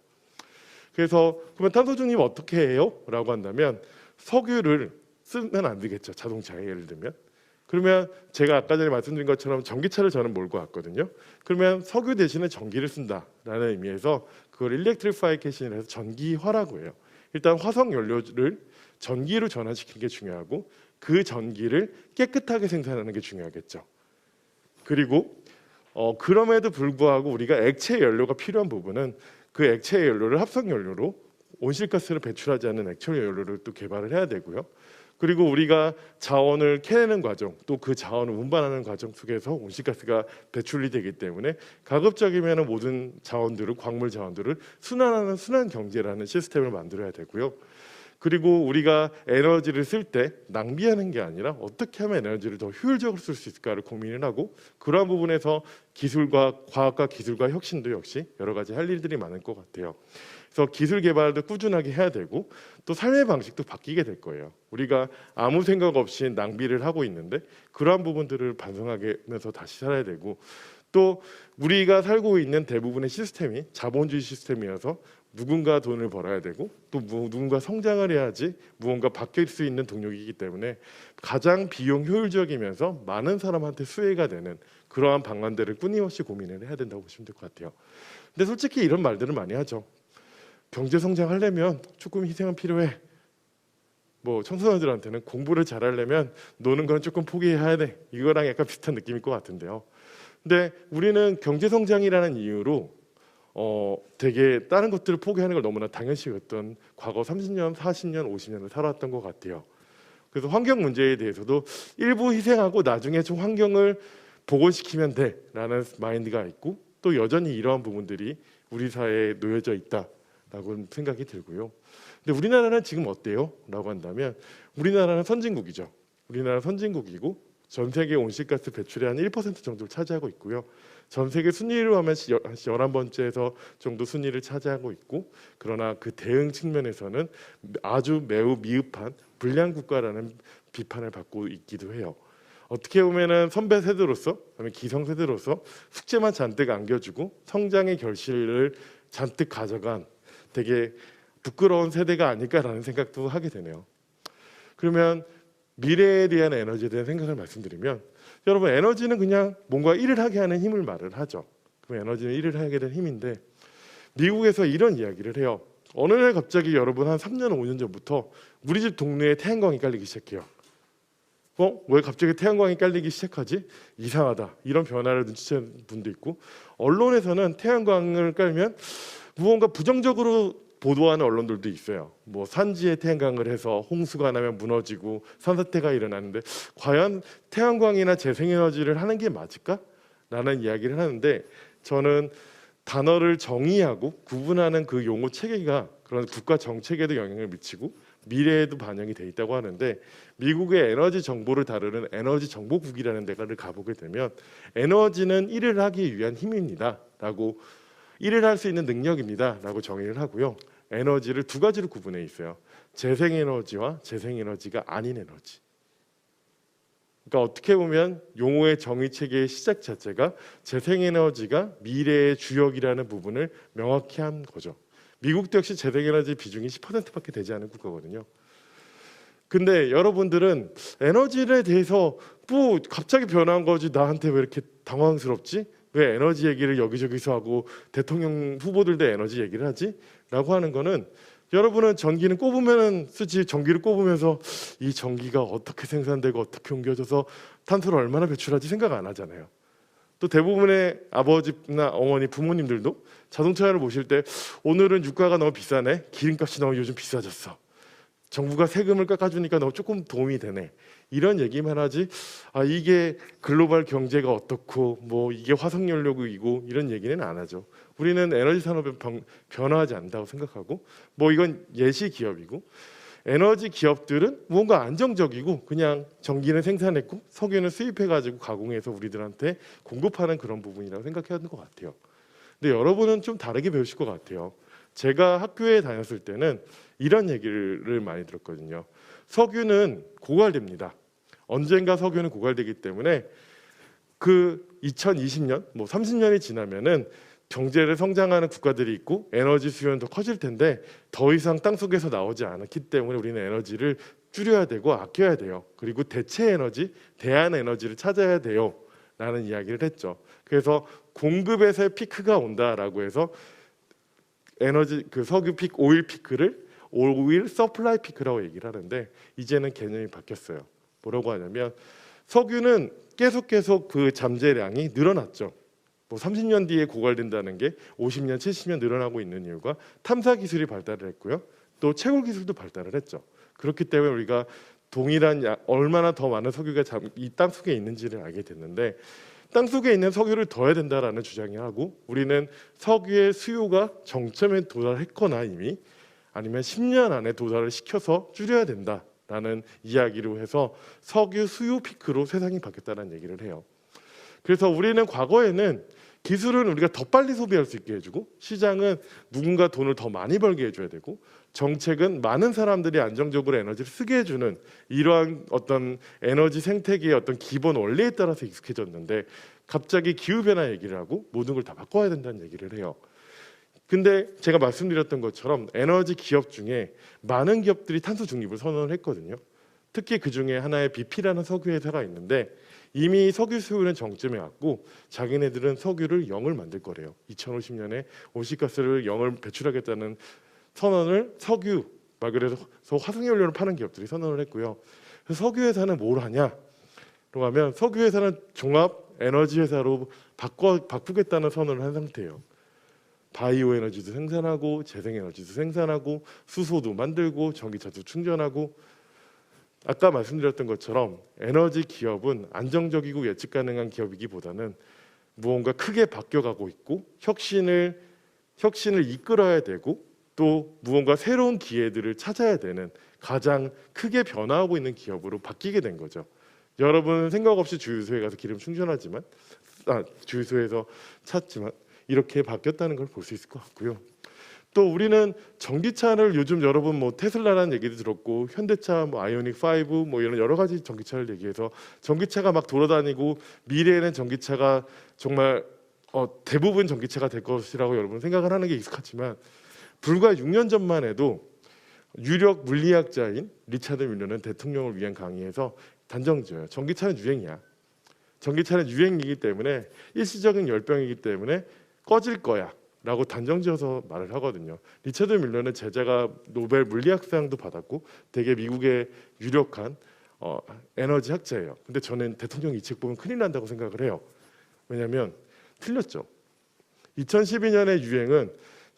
그래서 그러면 탄소 중립 어떻게 해요? 라고 한다면 석유를 쓰면 안 되겠죠. 자동차에 예를 들면. 그러면 제가 아까 전에 말씀드린 것처럼 전기차를 저는 몰고 왔거든요. 그러면 석유 대신에 전기를 쓴다라는 의미에서 그걸 일렉트리파이케이션이라고 해서 전기화라고 해요. 일단 화석 연료를 전기로 전환시키는 게 중요하고 그 전기를 깨끗하게 생산하는 게 중요하겠죠. 그리고 그럼에도 불구하고 우리가 액체 연료가 필요한 부분은 그 액체 연료를 합성 연료로 온실가스를 배출하지 않는 액체 연료를 또 개발을 해야 되고요. 그리고 우리가 자원을 캐내는 과정, 또 그 자원을 운반하는 과정 속에서 온실가스가 배출이 되기 때문에 가급적이면 모든 자원들을 광물 자원들을 순환하는 순환 경제라는 시스템을 만들어야 되고요. 그리고 우리가 에너지를 쓸 때 낭비하는 게 아니라 어떻게 하면 에너지를 더 효율적으로 쓸 수 있을까를 고민을 하고 그러한 부분에서 기술과 과학과 기술과 혁신도 역시 여러 가지 할 일들이 많을 것 같아요. 그래서 기술 개발도 꾸준하게 해야 되고 또 삶의 방식도 바뀌게 될 거예요. 우리가 아무 생각 없이 낭비를 하고 있는데 그러한 부분들을 반성하면서 다시 살아야 되고 또 우리가 살고 있는 대부분의 시스템이 자본주의 시스템이어서 누군가 돈을 벌어야 되고 또 누군가 성장을 해야지 무언가 바뀔 수 있는 동력이기 때문에 가장 비용 효율적이면서 많은 사람한테 수혜가 되는 그러한 방안들을 끊임없이 고민을 해야 된다고 보시면 될 것 같아요. 근데 솔직히 이런 말들을 많이 하죠. 경제 성장하려면 조금 희생은 필요해. 뭐 청소년들한테는 공부를 잘하려면 노는 건 조금 포기해야 돼. 이거랑 약간 비슷한 느낌일 것 같은데요. 근데 우리는 경제 성장이라는 이유로 되게 다른 것들을 포기하는 걸 너무나 당연시 여겼던 과거 30년, 40년, 50년을 살아왔던 것 같아요. 그래서 환경 문제에 대해서도 일부 희생하고 나중에 좀 환경을 복원시키면 돼라는 마인드가 있고 또 여전히 이러한 부분들이 우리 사회에 놓여져 있다라고 생각이 들고요. 근데 우리나라는 지금 어때요? 라고 한다면 우리나라는 선진국이죠. 우리나라 선진국이고 전 세계 온실가스 배출의 한 1% 정도를 차지하고 있고요. 전 세계 순위로 하면 11번째에서 정도 순위를 차지하고 있고 그러나 그 대응 측면에서는 아주 매우 미흡한 불량 국가라는 비판을 받고 있기도 해요. 어떻게 보면은 선배 세대로서 기성 세대로서 숙제만 잔뜩 안겨주고 성장의 결실을 잔뜩 가져간 되게 부끄러운 세대가 아닐까라는 생각도 하게 되네요. 그러면 미래에 대한 에너지에 대한 생각을 말씀드리면 여러분 에너지는 그냥 뭔가 일을 하게 하는 힘을 말을 하죠. 그럼 에너지는 일을 하게 된 힘인데 미국에서 이런 이야기를 해요. 어느 날 갑자기 여러분 한 3년 5년 전부터 우리 집 동네에 태양광이 깔리기 시작해요. 왜 갑자기 태양광이 깔리기 시작하지? 이상하다. 이런 변화를 눈치채는 분도 있고 언론에서는 태양광을 깔면 무언가 부정적으로 보도하는 언론들도 있어요. 뭐 산지에 태양광을 해서 홍수가 나면 무너지고 산사태가 일어나는데 과연 태양광이나 재생에너지를 하는 게 맞을까? 라는 이야기를 하는데 저는 단어를 정의하고 구분하는 그 용어 체계가 그런 국가 정책에도 영향을 미치고 미래에도 반영이 돼 있다고 하는데 미국의 에너지 정보를 다루는 에너지 정보국이라는 데를 가보게 되면 에너지는 일을 하기 위한 힘입니다 라고 일을 할 수 있는 능력입니다 라고 정의를 하고요. 에너지를 두 가지로 구분해 있어요. 재생에너지와 재생에너지가 아닌 에너지. 그러니까 어떻게 보면 용어의 정의 체계의 시작 자체가 재생에너지가 미래의 주역이라는 부분을 명확히 한 거죠. 미국도 역시 재생에너지 비중이 10%밖에 되지 않은 국가거든요. 근데 여러분들은 에너지에 대해서 뭐 갑자기 변한 거지 나한테 왜 이렇게 당황스럽지? 왜 에너지 얘기를 여기저기서 하고 대통령 후보들도 에너지 얘기를 하지? 라고 하는 거는 여러분은 전기는 꼽으면 쓰지 전기를 꼽으면서 이 전기가 어떻게 생산되고 어떻게 옮겨져서 탄소를 얼마나 배출하지 생각 안 하잖아요. 또 대부분의 아버지나 어머니 부모님들도 자동차를 모실 때 오늘은 유가가 너무 비싸네. 기름값이 너무 요즘 비싸졌어. 정부가 세금을 깎아주니까 너무 조금 도움이 되네. 이런 얘기만 하지 이게 글로벌 경제가 어떻고 뭐 이게 화석연료이고 이런 얘기는 안 하죠. 우리는 에너지 산업이 변화하지 않는다고 생각하고 뭐 이건 예시 기업이고 에너지 기업들은 뭔가 안정적이고 그냥 전기는 생산했고 석유는 수입해가지고 가공해서 우리들한테 공급하는 그런 부분이라고 생각하는 것 같아요. 근데 여러분은 좀 다르게 배우실 것 같아요. 제가 학교에 다녔을 때는 이런 얘기를 많이 들었거든요. 석유는 고갈됩니다. 언젠가 석유는 고갈되기 때문에 그 2020년, 뭐 30년이 지나면은 경제를 성장하는 국가들이 있고 에너지 수요는 더 커질 텐데 더 이상 땅속에서 나오지 않기 때문에 우리는 에너지를 줄여야 되고 아껴야 돼요. 그리고 대체 에너지, 대안 에너지를 찾아야 돼요. 라는 이야기를 했죠. 그래서 공급에서의 피크가 온다라고 해서 에너지 그 석유 피크, 오일 피크를 오일 서플라이 피크라고 얘기를 하는데 이제는 개념이 바뀌었어요. 뭐라고 하냐면 석유는 계속 그 잠재량이 늘어났죠. 뭐 30년 뒤에 고갈된다는 게 50년, 70년 늘어나고 있는 이유가 탐사 기술이 발달을 했고요. 또 채굴 기술도 발달을 했죠. 그렇기 때문에 우리가 동일한 얼마나 더 많은 석유가 이 땅 속에 있는지를 알게 됐는데 땅 속에 있는 석유를 더 해야 된다라는 주장이 하고 우리는 석유의 수요가 정점에 도달했거나 이미 아니면 10년 안에 도달을 시켜서 줄여야 된다라는 이야기로 해서 석유 수요 피크로 세상이 바뀌었다는 얘기를 해요. 그래서 우리는 과거에는 기술은 우리가 더 빨리 소비할 수 있게 해주고 시장은 누군가 돈을 더 많이 벌게 해줘야 되고 정책은 많은 사람들이 안정적으로 에너지를 쓰게 해주는 이러한 어떤 에너지 생태계의 어떤 기본 원리에 따라서 익숙해졌는데 갑자기 기후변화 얘기를 하고 모든 걸 다 바꿔야 된다는 얘기를 해요. 근데 제가 말씀드렸던 것처럼 에너지 기업 중에 많은 기업들이 탄소 중립을 선언을 했거든요. 특히 그 중에 하나의 BP라는 석유 회사가 있는데 이미 석유 수요는 정점에 왔고 자기네들은 석유를 0을 만들 거래요. 2050년에 온실가스를 0을 배출하겠다는 선언을 석유 막 그래서 화석연료를 파는 기업들이 선언을 했고요. 그래서 석유 회사는 뭘 하냐? 그러고 하면 석유 회사는 종합 에너지 회사로 바꾸겠다는 선언을 한 상태예요. 바이오 에너지도 생산하고 재생 에너지도 생산하고 수소도 만들고 전기차도 충전하고 아까 말씀드렸던 것처럼 에너지 기업은 안정적이고 예측 가능한 기업이기보다는 무언가 크게 바뀌어가고 있고 혁신을 이끌어야 되고 또 무언가 새로운 기회들을 찾아야 되는 가장 크게 변화하고 있는 기업으로 바뀌게 된 거죠. 여러분 생각 없이 주유소에 가서 기름 충전하지만 주유소에서 찾지만 이렇게 바뀌었다는 걸 볼 수 있을 것 같고요. 또 우리는 전기차를 요즘 여러분 뭐 테슬라라는 얘기도 들었고 현대차 뭐 아이오닉 5 뭐 이런 여러 가지 전기차를 얘기해서 전기차가 막 돌아다니고 미래에는 전기차가 정말 대부분 전기차가 될 것이라고 여러분 생각을 하는 게 익숙하지만 불과 6년 전만 해도 유력 물리학자인 리차드 밀러는 대통령을 위한 강의에서 단정지어요. 전기차는 유행이야. 전기차는 유행이기 때문에 일시적인 열병이기 때문에 꺼질 거야. 라고 단정지어서 말을 하거든요. 리차드 밀러는 제자가 노벨 물리학상도 받았고 되게 미국의 유력한 에너지 학자예요. 근데 저는 대통령 이 책 보면 큰일 난다고 생각을 해요. 왜냐하면 틀렸죠. 2012년의 유행은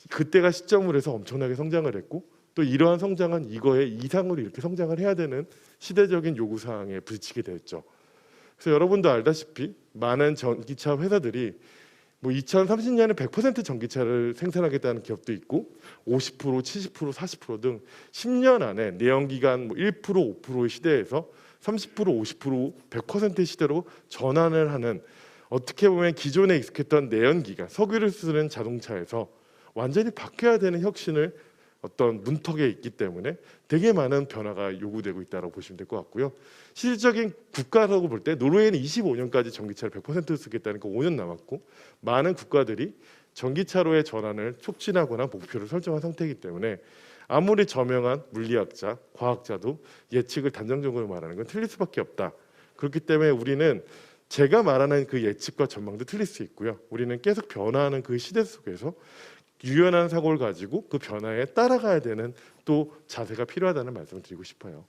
그때가 시점으로 해서 엄청나게 성장을 했고 또 이러한 성장은 이거의 이상으로 이렇게 성장을 해야 되는 시대적인 요구사항에 부딪히게 됐죠. 그래서 여러분도 알다시피 많은 전기차 회사들이 뭐 2030년에 100% 전기차를 생산하겠다는 기업도 있고 50%, 70%, 40%등 10년 안에 내연기관 뭐 1%, 5%의 시대에서 30%, 50%, 100%의 시대로 전환을 하는 어떻게 보면 기존에 익숙했던 내연기관, 석유를 쓰는 자동차에서 완전히 바뀌어야 되는 혁신을 어떤 문턱에 있기 때문에 되게 많은 변화가 요구되고 있다고 보시면 될 것 같고요. 실질적인 국가라고 볼 때 노르웨이는 25년까지 전기차를 100% 쓰겠다니까 5년 남았고 많은 국가들이 전기차로의 전환을 촉진하거나 목표를 설정한 상태이기 때문에 아무리 저명한 물리학자, 과학자도 예측을 단정적으로 말하는 건 틀릴 수밖에 없다. 그렇기 때문에 우리는 제가 말하는 그 예측과 전망도 틀릴 수 있고요. 우리는 계속 변화하는 그 시대 속에서 유연한 사고를 가지고 그 변화에 따라가야 되는 또 자세가 필요하다는 말씀을 드리고 싶어요.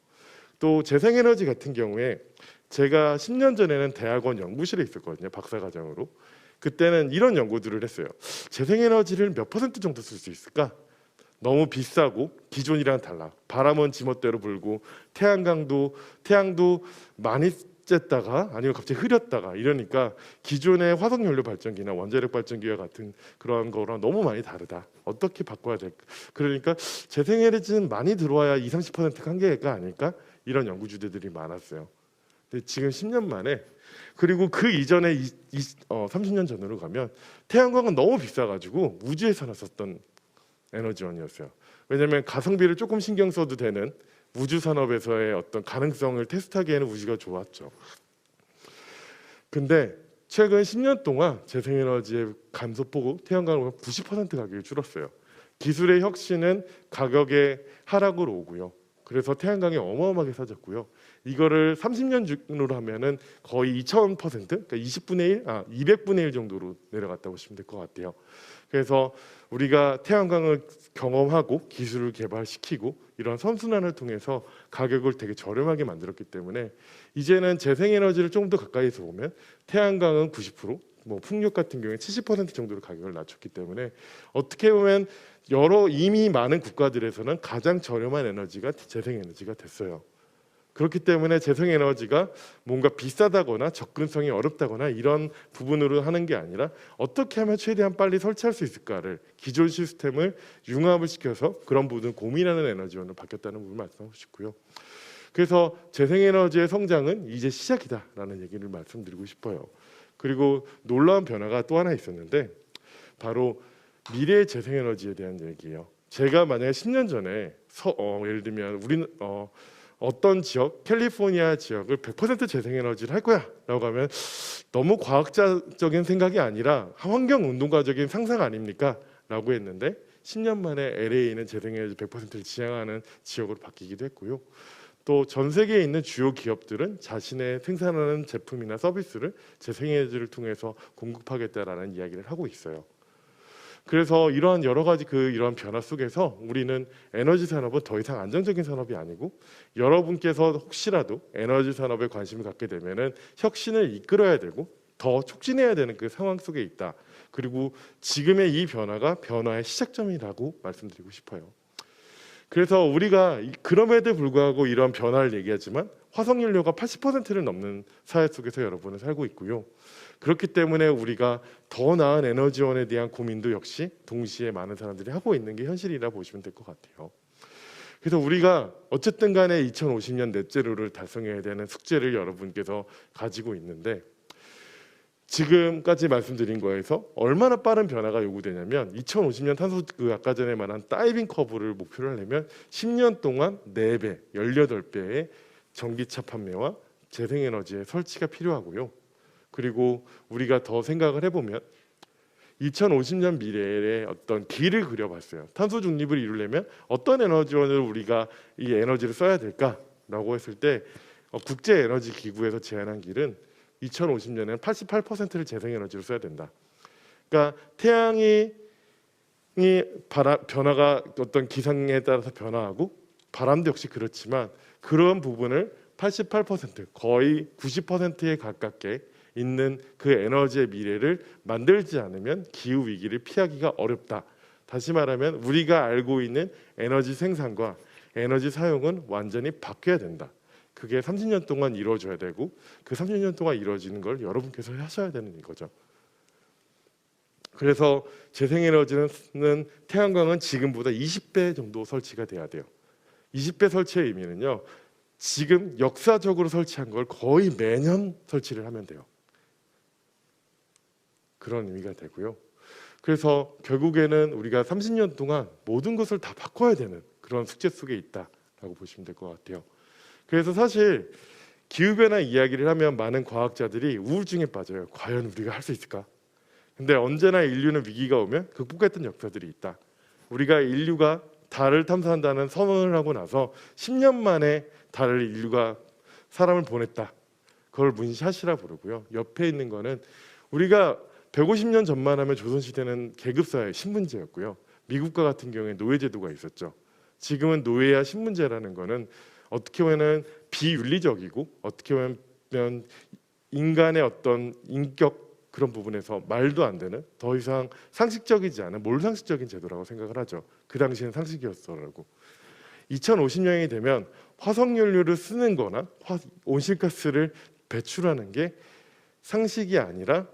또 재생에너지 같은 경우에 제가 10년 전에는 대학원 연구실에 있었거든요. 박사과정으로. 그때는 이런 연구들을 했어요. 재생에너지를 몇 % 정도 쓸 수 있을까? 너무 비싸고 기존이랑 달라. 바람은 지멋대로 불고 태양도 많이 쬐다가 아니면 갑자기 흐렸다가 이러니까 기존의 화석연료 발전기나 원자력 발전기와 같은 그런 거랑 너무 많이 다르다. 어떻게 바꿔야 될까? 그러니까 재생에너지는 많이 들어와야 20-30% 한계가 아닐까? 이런 연구주제들이 많았어요. 근데 지금 10년 만에 그리고 그 이전에 30년 전으로 가면 태양광은 너무 비싸가지고 우주에서나 썼던 에너지원이었어요. 왜냐하면 가성비를 조금 신경 써도 되는 우주 산업에서의 어떤 가능성을 테스트하기에는 우주가 좋았죠. 근데 최근 10년 동안 재생에너지의 감소폭은 태양광은 90% 가격이 줄었어요. 기술의 혁신은 가격의 하락으로 오고요. 그래서 태양광이 어마어마하게 싸졌고요. 이거를 30년 중으로 하면은 거의 2000%, 그러니까 200분의 1 정도로 내려갔다고 보시면 될 것 같아요. 그래서 우리가 태양광을 경험하고 기술을 개발시키고 이런 선순환을 통해서 가격을 되게 저렴하게 만들었기 때문에 이제는 재생에너지를 조금 더 가까이서 보면 태양광은 90%, 뭐 풍력 같은 경우에 70% 정도로 가격을 낮췄기 때문에 어떻게 보면 이미 많은 국가들에서는 가장 저렴한 에너지가 재생에너지가 됐어요. 그렇기 때문에 재생에너지가 뭔가 비싸다거나 접근성이 어렵다거나 이런 부분으로 하는 게 아니라 어떻게 하면 최대한 빨리 설치할 수 있을까를 기존 시스템을 융합을 시켜서 그런 부분을 고민하는 에너지원으로 바뀌었다는 부분을 말씀하고 싶고요. 그래서 재생에너지의 성장은 이제 시작이다라는 얘기를 말씀드리고 싶어요. 그리고 놀라운 변화가 또 하나 있었는데 바로 미래의 재생에너지에 대한 얘기예요. 제가 만약에 10년 전에 예를 들면 우리는 어떤 지역, 캘리포니아 지역을 100% 재생에너지를 할 거야 라고 하면 너무 과학자적인 생각이 아니라 환경운동가적인 상상 아닙니까? 라고 했는데 10년 만에 LA는 재생에너지 100%를 지향하는 지역으로 바뀌기도 했고요. 또 전 세계에 있는 주요 기업들은 자신의 생산하는 제품이나 서비스를 재생에너지를 통해서 공급하겠다라는 이야기를 하고 있어요. 그래서 이러한 여러 가지 이러한 변화 속에서 우리는 에너지 산업은 더 이상 안정적인 산업이 아니고 여러분께서 혹시라도 에너지 산업에 관심을 갖게 되면은 혁신을 이끌어야 되고 더 촉진해야 되는 그 상황 속에 있다. 그리고 지금의 이 변화가 변화의 시작점이라고 말씀드리고 싶어요. 그래서 우리가 그럼에도 불구하고 이런 변화를 얘기하지만 화석연료가 80%를 넘는 사회 속에서 여러분은 살고 있고요. 그렇기 때문에 우리가 더 나은 에너지원에 대한 고민도 역시 동시에 많은 사람들이 하고 있는 게 현실이라 보시면 될 것 같아요. 그래서 우리가 어쨌든 간에 2050년 넷제로를 달성해야 되는 숙제를 여러분께서 가지고 있는데 지금까지 말씀드린 거에서 얼마나 빠른 변화가 요구되냐면 2050년 탄소 아까 전에 말한 다이빙 커브를 목표로 하려면 10년 동안 4배, 18배의 전기차 판매와 재생에너지의 설치가 필요하고요. 그리고 우리가 더 생각을 해보면 2050년 미래의 어떤 길을 그려봤어요. 탄소 중립을 이루려면 어떤 에너지원을 우리가 이 에너지를 써야 될까라고 했을 때 국제 에너지 기구에서 제안한 길은 2050년에는 88%를 재생에너지로 써야 된다. 그러니까 태양이 변화가 어떤 기상에 따라서 변화하고 바람도 역시 그렇지만 그런 부분을 88% 거의 90%에 가깝게 있는 그 에너지의 미래를 만들지 않으면 기후 위기를 피하기가 어렵다. 다시 말하면 우리가 알고 있는 에너지 생산과 에너지 사용은 완전히 바뀌어야 된다. 그게 30년 동안 이루어져야 되고 그 30년 동안 이루어지는 걸 여러분께서 하셔야 되는 거죠. 그래서 재생에너지는 태양광은 지금보다 20배 정도 설치가 돼야 돼요. 20배 설치의 의미는요. 지금 역사적으로 설치한 걸 거의 매년 설치를 하면 돼요. 그런 의미가 되고요. 그래서 결국에는 우리가 30년 동안 모든 것을 다 바꿔야 되는 그런 숙제 속에 있다라고 보시면 될 것 같아요. 그래서 사실 기후변화 이야기를 하면 많은 과학자들이 우울증에 빠져요. 과연 우리가 할 수 있을까? 근데 언제나 인류는 위기가 오면 극복했던 역사들이 있다. 우리가 인류가 달을 탐사한다는 선언을 하고 나서 10년 만에 달을 인류가 사람을 보냈다. 그걸 문샷이라 부르고요. 옆에 있는 거는 우리가 150년 전만 하면 조선시대는 계급사회 신분제였고요. 미국과 같은 경우에 노예제도가 있었죠. 지금은 노예와 신분제라는 거는 어떻게 보면 비윤리적이고 어떻게 보면 인간의 어떤 인격 그런 부분에서 말도 안 되는 더 이상 상식적이지 않은 몰상식적인 제도라고 생각을 하죠. 그 당시엔 상식이었더라고. 2050년이 되면 화석연료를 쓰는 거나 온실가스를 배출하는 게 상식이 아니라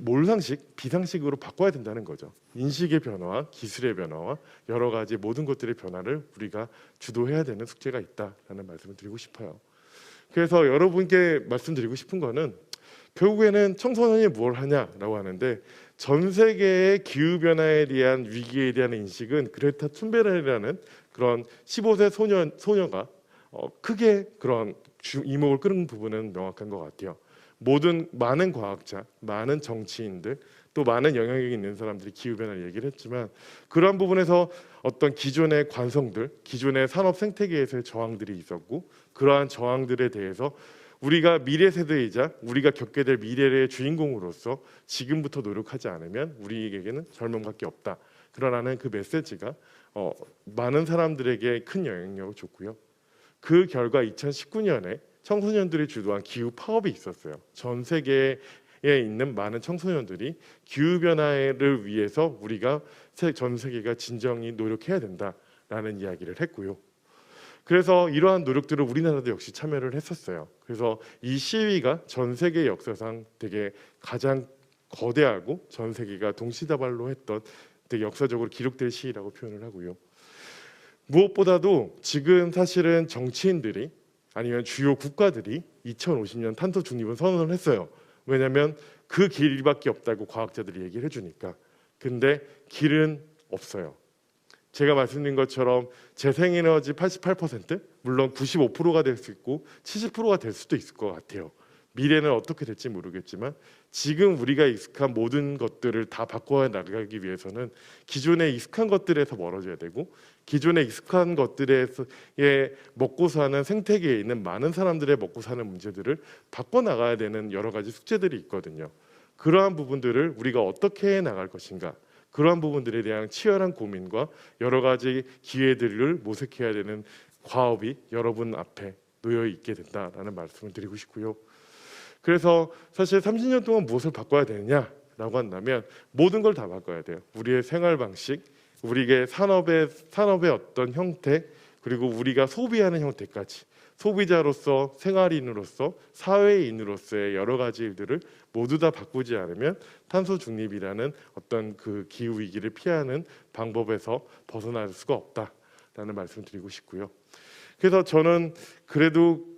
몰상식, 비상식으로 바꿔야 된다는 거죠. 인식의 변화와 기술의 변화와 여러 가지 모든 것들의 변화를 우리가 주도해야 되는 숙제가 있다라는 말씀을 드리고 싶어요. 그래서 여러분께 말씀드리고 싶은 거는 결국에는 청소년이 뭘 하냐라고 하는데, 전 세계의 기후 변화에 대한 위기에 대한 인식은 그레타 툰베르이라는 그런 15세 소녀가 크게 그런 이목을 끄는 부분은 명확한 것 같아요. 많은 과학자, 많은 정치인들, 또 많은 영향력이 있는 사람들이 기후 변화를 얘기를 했지만, 그러한 부분에서 어떤 기존의 관성들, 기존의 산업 생태계에서의 저항들이 있었고, 그러한 저항들에 대해서 우리가 미래 세대이자 우리가 겪게 될 미래의 주인공으로서 지금부터 노력하지 않으면 우리에게는 절망밖에 없다. 그러라는 그 메시지가 많은 사람들에게 큰 영향력을 줬고요. 그 결과 2019년에 청소년들이 주도한 기후 파업이 있었어요. 전 세계에 있는 많은 청소년들이 기후 변화를 위해서 우리가 전 세계가 진정히 노력해야 된다라는 이야기를 했고요. 그래서 이러한 노력들을 우리나라도 역시 참여를 했었어요. 그래서 이 시위가 전 세계 역사상 되게 가장 거대하고 전 세계가 동시다발로 했던 되게 역사적으로 기록될 시위라고 표현을 하고요. 무엇보다도 지금 사실은 정치인들이 아니면 주요 국가들이 2050년 탄소 중립을 선언을 했어요. 왜냐하면 그 길밖에 없다고 과학자들이 얘기를 해주니까. 근데 길은 없어요. 제가 말씀드린 것처럼 재생에너지 88%, 물론 95%가 될 수 있고 70%가 될 수도 있을 것 같아요. 미래는 어떻게 될지 모르겠지만 지금 우리가 익숙한 모든 것들을 다 바꿔 나가기 위해서는 기존에 익숙한 것들에서 멀어져야 되고, 기존에 익숙한 것들에 먹고 사는 생태계에 있는 많은 사람들의 먹고 사는 문제들을 바꿔 나가야 되는 여러 가지 숙제들이 있거든요. 그러한 부분들을 우리가 어떻게 해 나갈 것인가, 그러한 부분들에 대한 치열한 고민과 여러 가지 기회들을 모색해야 되는 과업이 여러분 앞에 놓여 있게 된다라는 말씀을 드리고 싶고요. 그래서 사실 30년 동안 무엇을 바꿔야 되느냐라고 한다면 모든 걸 다 바꿔야 돼요. 우리의 생활 방식, 우리의 산업의 어떤 형태, 그리고 우리가 소비하는 형태까지, 소비자로서, 생활인으로서, 사회인으로서의 여러 가지 일들을 모두 다 바꾸지 않으면 탄소 중립이라는 어떤 그 기후 위기를 피하는 방법에서 벗어날 수가 없다라는 말씀을 드리고 싶고요. 그래서 저는 그래도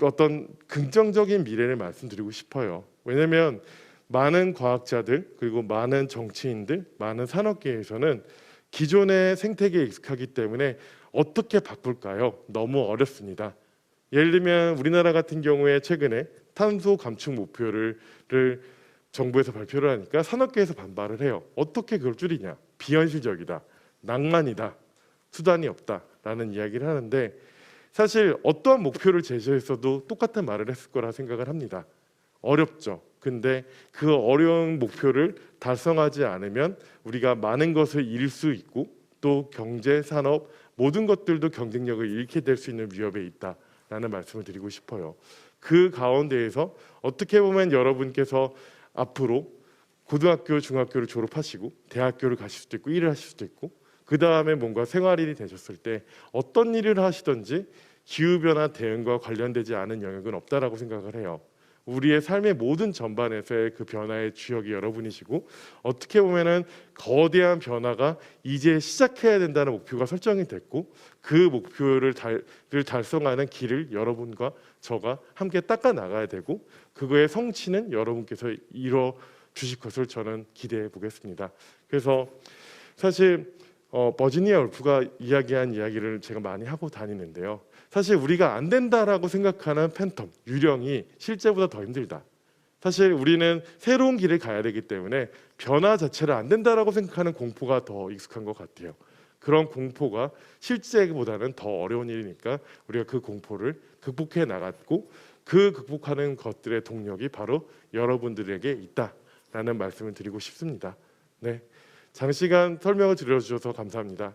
어떤 긍정적인 미래를 말씀드리고 싶어요. 왜냐하면 많은 과학자들, 그리고 많은 정치인들, 많은 산업계에서는 기존의 생태계에 익숙하기 때문에 어떻게 바꿀까요? 너무 어렵습니다. 예를 들면 우리나라 같은 경우에 최근에 탄소 감축 목표를 정부에서 발표를 하니까 산업계에서 반발을 해요. 어떻게 그걸 줄이냐? 비현실적이다, 낭만이다, 수단이 없다라는 이야기를 하는데, 사실 어떠한 목표를 제시했어도 똑같은 말을 했을 거라 생각을 합니다. 어렵죠. 근데 그 어려운 목표를 달성하지 않으면 우리가 많은 것을 잃을 수 있고, 또 경제, 산업 모든 것들도 경쟁력을 잃게 될 수 있는 위협에 있다라는 말씀을 드리고 싶어요. 그 가운데에서 어떻게 보면 여러분께서 앞으로 고등학교, 중학교를 졸업하시고 대학교를 가실 수도 있고 일을 하실 수도 있고, 그 다음에 뭔가 생활일이 되셨을 때 어떤 일을 하시든지 기후변화 대응과 관련되지 않은 영역은 없다라고 생각을 해요. 우리의 삶의 모든 전반에서의 그 변화의 주역이 여러분이시고, 어떻게 보면은 거대한 변화가 이제 시작해야 된다는 목표가 설정이 됐고, 그 목표를 달성하는 길을 여러분과 저가 함께 닦아 나가야 되고, 그거의 성취는 여러분께서 이뤄 주실 것을 저는 기대해 보겠습니다. 그래서 사실 버지니아 울프가 이야기한 이야기를 제가 많이 하고 다니는데요. 사실 우리가 안 된다라고 생각하는 팬텀, 유령이 실제보다 더 힘들다. 사실 우리는 새로운 길을 가야 되기 때문에 변화 자체를 안 된다라고 생각하는 공포가 더 익숙한 것 같아요. 그런 공포가 실제보다는 더 어려운 일이니까 우리가 그 공포를 극복해 나갔고, 그 극복하는 것들의 동력이 바로 여러분들에게 있다라는 말씀을 드리고 싶습니다. 네, 장시간 설명을 들어주셔서 감사합니다.